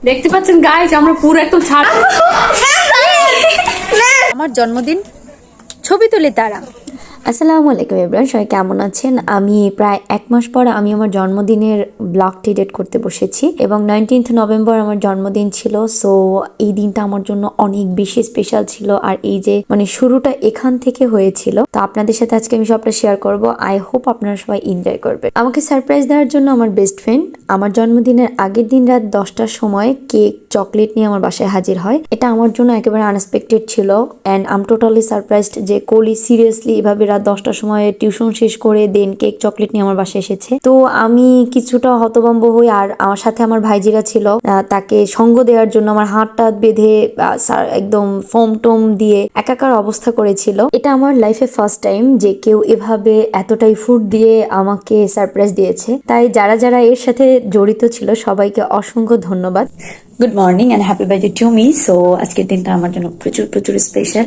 দেখতে পাচ্ছেন গাইস, আমরা পুরো একদম ছাড়। আমার জন্মদিন ছবি তুলে তারা। আসসালামু আলাইকুম এভরিওয়ান, সবাই কেমন আছেন? আমি প্রায় এক মাস পর আমি আমার জন্মদিনের ব্লগটি এডিট করতে বসেছি এবং 19th নভেম্বর আমার জন্মদিন ছিল। সো এই দিনটা আমার জন্য অনেক বেশি স্পেশাল ছিল, আর এই যে শুরুটা এখান থেকে হয়েছিল। তো আপনাদের সাথে আজকে আমি সবটা শেয়ার করব। আই হোপ আপনারা সবাই এনজয় করবেন। আমাকে সারপ্রাইজ দেওয়ার জন্য আমার বেস্ট ফ্রেন্ড আমার জন্মদিনের আগের দিন রাত 10টার সময় কেক চকলেট নিয়ে আমার বাসায় হাজির হয়। এটা আমার জন্য একেবারে আনএক্সপেক্টেড ছিল and I am totally surprised যে কোলি সিরিয়াসলি এভাবে রাত 10টার সময় টিউশন শেষ করে দেন কেক চকলেট নিয়ে আমার বাসায় এসেছে। তো আমি কিছুটা হতভম্ব হই, আর আমার সাথে আমার ভাইজিরা ছিল, তাকে সঙ্গ দেওয়ার জন্য আমার হাতটা বেঁধে একদম ফোম টোম দিয়ে একাকার অবস্থা করেছিল। এটা আমার লাইফে ফার্স্ট টাইম যে কেউ এভাবে এতটাই ফুড দিয়ে আমাকে সারপ্রাইজ দিয়েছে। তাই যারা যারা এর সাথে জড়িত ছিল সবাইকে অসংখ্য ধন্যবাদ। Good morning and happy birthday to me. So আজকের দিনটা আমার জন্য প্রচুর প্রচুর স্পেশাল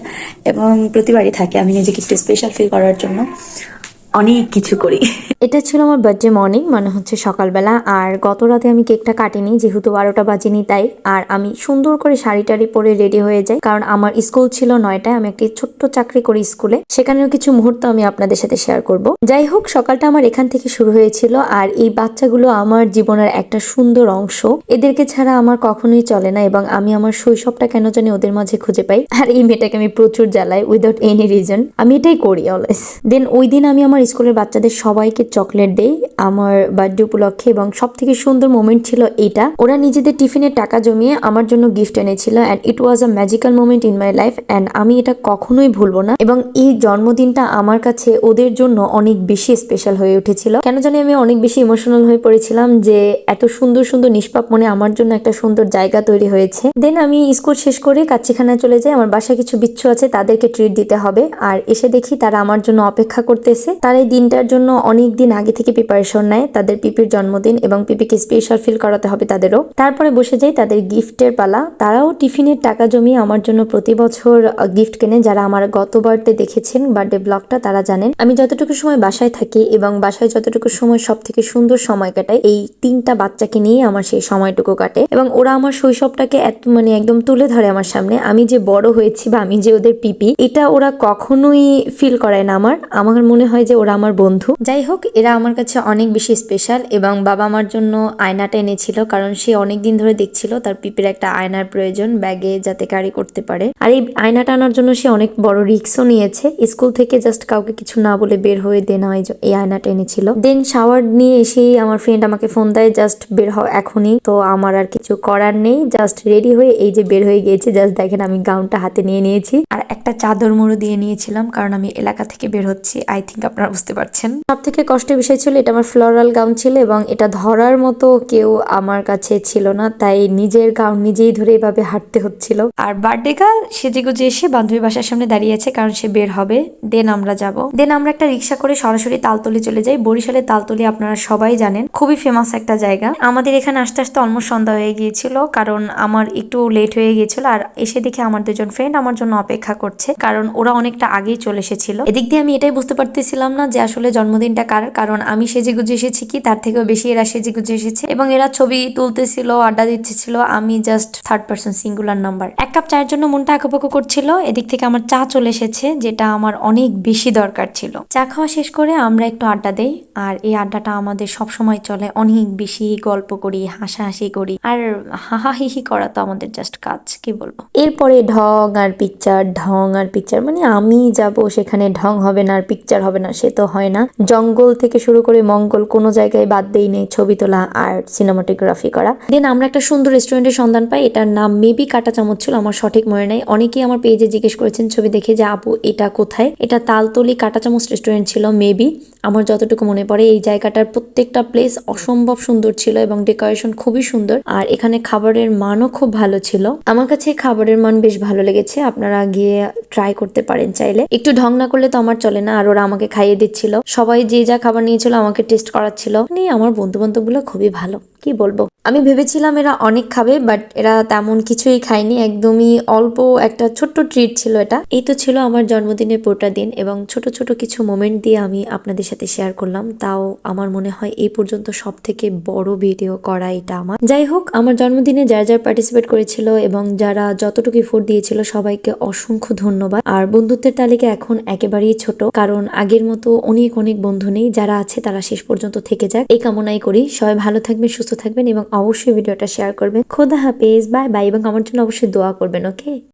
এবং প্রতিবারই থাকে আমি নিজেকে একটু স্পেশাল ফিল করার জন্য অনেক কিছু করি। এটা ছিল আমার বার্থডে মর্নিং, মানে হচ্ছে সকালবেলা। আর গত রাতে আমি কেকটা কাটিনি যেহেতু 12টা বাজেনি, তাই। আর আমি সুন্দর করে শাড়ি টাড়ি পরে রেডি হয়ে যাই, কারণ আমার স্কুল ছিল 9টায়। আমি একটি ছোট্ট চাকরি করি স্কুলে, সেখানেও কিছু মুহূর্ত আমি আপনাদের সাথে শেয়ার করব। যাই হোক, সকালটা আমার এখান থেকে শুরু হয়েছিল। আর এই বাচ্চাগুলো আমার জীবনের একটা সুন্দর অংশ, এদেরকে ছাড়া আমার কখনোই চলে না এবং আমি আমার শৈশবটা কেন জানি ওদের মাঝে খুঁজে পাই। আর এই মেয়েটাকে আমি প্রচুর জ্বালাই উইদাউট এনি রিজন, আমি এটাই করি অলওয়েজ। দেন ওই দিন আমি আমার স্কুলের বাচ্চাদের সবাইকে চকলেট দেই আমার বার্থডে উপলক্ষে, এবং সব থেকে সুন্দর মোমেন্ট ছিল এইটা, ওরা নিজেদের টিফিনের টাকা জমিয়ে আমার জন্য গিফট এনেছিল and it was a magical moment in my life and আমি এটা কখনোই ভুলবো না। এবং এই জন্মদিনটা আমার কাছে ওদের জন্য অনেক বেশি স্পেশাল হয়ে উঠেছিল। কেন জানি আমি অনেক বেশি ইমোশনাল হয়ে পড়েছিলাম যে এত সুন্দর সুন্দর নিষ্পাপ মনে আমার জন্য একটা সুন্দর জায়গা তৈরি হয়েছে। দেন আমি স্কুল শেষ করে কাচ্চিখানায় চলে যাই। আমার বাসায় কিছু বিচ্ছু আছে, তাদেরকে ট্রিট দিতে হবে। আর এসে দেখি তারা আমার জন্য অপেক্ষা করতেছে। তারা এই দিনটার জন্য অনেক দিন আগে থেকে প্রিপারেশন নেয়, তাদের পিপির জন্মদিন এবং পিপিকে স্পেশাল ফিল করাতে হবে তাদেরও। তারপরে বসে যাই তাদের গিফটের পালা। তারাও টিফিনের টাকা জমিয়ে আমার জন্য প্রতি বছর গিফট কেনে। যারা আমার গত বার্থডে দেখেছেন বার্থডে ব্লগটা তারা জানেন আমি যতটুকু সময় বাসায় থাকি এবং বাসায় যতটুকু সময় সব থেকে সুন্দর সময় কাটাই এই 3টা বাচ্চাকে নিয়ে আমার সেই সময়টুকু কাটে এবং ওরা আমার শৈশবটাকে একদম তুলে ধরে আমার সামনে। আমি যে বড় হয়েছি বা আমি যে ওদের পিপি, এটা ওরা কখনোই ফিল করায় না। আমার মনে হয় যে ওরা আমার বন্ধু। যাই হোক, এরা আমার কাছে অনেক বেশি স্পেশাল এবং বাবা আমার জন্য আয়নাটা এনেছিল, কারণ সে অনেক দিন ধরে দেখছিল তার পিপির একটা আয়নার প্রয়োজন ব্যাগে যাতে ক্যারি করতে পারে। আর এই আয়নাটা আনার জন্য সে অনেক বড় রিস্কও নিয়েছে। স্কুল থেকে জাস্ট কাউকে কিছু না বলে বের হয়ে এই আয়নাটা এনেছিল। দেন শাওয়ার নিয়ে এসেই আমার ফ্রেন্ড আমাকে ফোন দেয়, জাস্ট বের হও এখনই। তো আমার আর কিছু করার নেই, জাস্ট রেডি হয়ে এই যে বের হয়ে গিয়েছি। জাস্ট দেখেন আমি গাউনটা হাতে নিয়ে নিয়েছি আর একটা চাদর মুড়ো দিয়ে নিয়েছিলাম, কারণ আমি এলাকা থেকে বের হচ্ছি। আই থিঙ্ক আপনারা বুঝতে পারছেন। সব থেকে কষ্টের বিষয় ছিল এটা আমার ফ্লোরাল গাউন ছিল এবং এটা ধরার মতো কেউ আমার কাছে ছিল না, তাই নিজের গাউন নিজেই ধরে এভাবে হাঁটতে হচ্ছিল। আর বার্থডে গার্ল সেজেগুজে এসে বান্ধবী বাসার সামনে দাঁড়িয়ে আছে, কারণ সে বের হবে। দেন আমরা যাব। দেন আমরা একটা রিক্সা করে সরাসরি তালতলি চলে যাই। বরিশালের তালতলি আপনারা সবাই জানেন, খুবই ফেমাস একটা জায়গা। আমাদের এখানে আস্তে আস্তে অলমোস্ট সন্ধ্যা হয়ে গিয়েছিল, কারণ আমার একটু লেট হয়ে গিয়েছিল। আর এসে দেখে আমার দুজন ফ্রেন্ড আমার জন্য অপেক্ষা করছে, কারণ ওরা অনেকটা আগেই চলে এসেছিল। এদিক দিয়ে আমি এটাই বুঝতে পারতেছিলাম না যে আসলে জন্মদিনটা কার, কারণ আমি সেজেগুজে এসেছি কি তার থেকেও বেশি এরা সেজেগুজে এসেছে এবং এরা ছবি তুলতেছিল, আড্ডা দিচ্ছিল। আমি just third person singular number. এক কাপ চায়ের জন্য মনটা আঁকাপাকা করছিল। এদিক থেকে আমার চা চলে এসেছে, যেটা আমার অনেক বেশি দরকার ছিল। চা খাওয়া শেষ করে আমরা একটু আড্ডা দেই, আর এই আড্ডাটা আমাদের সব সময় চলে। অনেক বেশি গল্প করি, হাসাহাসি করি, আর হাহাহিহি করা তো আমাদের জাস্ট কাজ, কি বলবো। এরপরে ঢং আর পিকচার, মানে আমি যাব সেখানে ঢং হবে না আর পিকচার হবে না সে তো হয় না। জঙ্গল থেকে শুরু করে মঙ্গল কোনো জায়গায় বাদ দেই নেই ছবি তোলা আর সিনেমাটোগ্রাফি করা। দেন আমরা একটা সুন্দর রেস্টুরেন্টের সন্ধান পাই, এটার নাম মেবি কাটা চামচ ছিল, আমার সঠিক মনে নাই। অনেকেই আমার পেজে জিজ্ঞেস করেছেন ছবি দেখে যে আপু এটা কোথায়। এটা তালতলি কাটা চামচ রেস্টুরেন্ট ছিল মেবি, আমার যতটুকু মনে পড়ে। এই জায়গাটার প্রত্যেকটা প্লেস অসম্ভব সুন্দর ছিল এবং ডেকোরেশন খুবই সুন্দর, আর এখানে খাবারের মানও খুব ভালো ছিল। আমার কাছে খাবারের মান বেশ ভালো লেগেছে, আপনারা গিয়ে ট্রাই করতে পারেন চাইলে। একটু ঢং না করলে তো আমার চলে না। আর ওরা আমাকে খাইয়ে দিচ্ছিল, সবাই যে যা খাবার নিয়েছিল আমাকে টেস্ট করাচ্ছিল। আমার বন্ধু বান্ধব গুলো খুবই ভালো। কি বলবো, আমি ভেবেছিলাম এরা অনেক খাবে, বাট এরা তেমন কিছুই খায়নি, একদমই অল্প একটা ছোট্ট ট্রিট ছিল এটা। এই তো ছিল আমার জন্মদিনের পুরোটা দিন, এবং ছোট ছোট কিছু মোমেন্ট দিয়ে আমি আপনাদের সাথে শেয়ার করলাম। তাও আমার মনে হয় এই পর্যন্ত সব থেকে বড় ভিডিও করা এটা আমার। যাই হোক, আমার জন্মদিনে যারা যারা পার্টিসিপেট করেছিল এবং যারা যতটুকু ফুড দিয়েছিল সবাইকে অসংখ্য ধন্যবাদ। আর বন্ধুত্বের তালিকা এখন একেবারেই ছোট, কারণ আগের মতো অনেক অনেক বন্ধু নেই। যারা আছে তারা শেষ পর্যন্ত থেকে যাক, এই কামনাই করি। সবাই ভালো থাকবেন, সুস্থ থাকবেন এবং অবশ্যই ভিডিওটা শেয়ার করবেন। খোদা হাফেজ, বাই বাই, এবং আমার জন্য অবশ্যই দোয়া করবেন। ওকে।